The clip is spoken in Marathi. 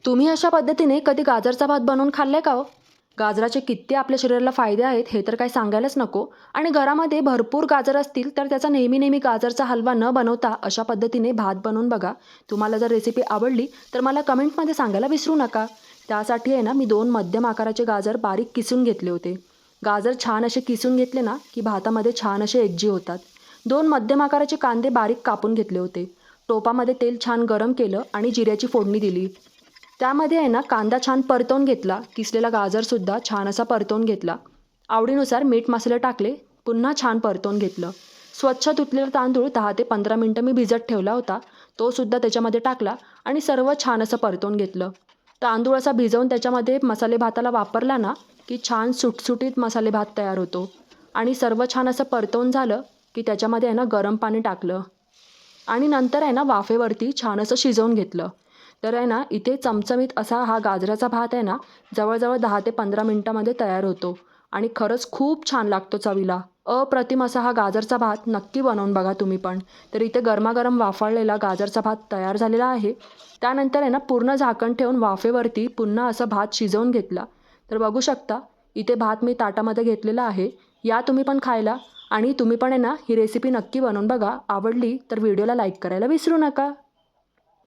तुम्ही अशा पद्धतीने कधी गाजरचा भात बनवून खाल्लाय का हो? गाजराचे किती आपल्या शरीराला फायदे आहेत हे तर काही सांगायलाच नको. आणि घरामध्ये भरपूर गाजर असतील तर त्याचा नेहमी नेहमी गाजरचा हलवा न बनवता अशा पद्धतीने भात बनवून बघा. तुम्हाला जर रेसिपी आवडली तर मला कमेंटमध्ये सांगायला विसरू नका. त्यासाठी आहे ना, मी 2 मध्यम आकाराचे गाजर बारीक किसून घेतले होते. गाजर छान असे किसून घेतले ना की भातामध्ये छान असे एकजीव होतात. 2 मध्यम आकाराचे कांदे बारीक कापून घेतले होते. टोपामध्ये तेल छान गरम केलं आणि जिऱ्याची फोडणी दिली. त्यामध्ये आहे ना, कांदा छान परतवून घेतला. किसलेला गाजरसुद्धा छान असा परतवून घेतला. आवडीनुसार मीठ मसाले टाकले. पुन्हा छान परतवून घेतलं. स्वच्छ धुतलेला तांदूळ 10 ते 15 मिनिटं मी भिजत ठेवला होता. तो सुद्धा त्याच्यामध्ये टाकला आणि सर्व छान असं परतवून घेतलं. तांदूळ असा भिजवून त्याच्यामध्ये मसाले भाताला वापरला ना, की छान सुटसुटीत मसाले भात तयार होतो. आणि सर्व छान असं परतवून झालं, की त्याच्यामध्ये आहे ना, गरम पाणी टाकलं. आणि नंतर आहे ना, वाफेवरती छान असं शिजवून घेतलं. तर आहे ना, इथे चमचमीत असा हा गाजराचा भात आहे ना, जवळजवळ 10 ते 15 मिनिटामध्ये तयार होतो. आणि खरंच खूप छान लागतो चवीला. अप्रतिम असा हा गाजरचा भात नक्की बनवून बघा तुम्ही पण. तर इथे गरमागरम वाफाळलेला गाजरचा भात तयार झालेला आहे. त्यानंतर आहे ना, पूर्ण झाकण ठेवून वाफेवरती पुन्हा असा भात शिजवून घेतला. तर बघू शकता, इथे भात मी ताटामध्ये घेतलेला आहे. या तुम्ही पण खायला. आणि तुम्ही पण आहे ना, ही रेसिपी नक्की बनवून बघा. आवडली तर व्हिडिओला लाईक करायला विसरू नका.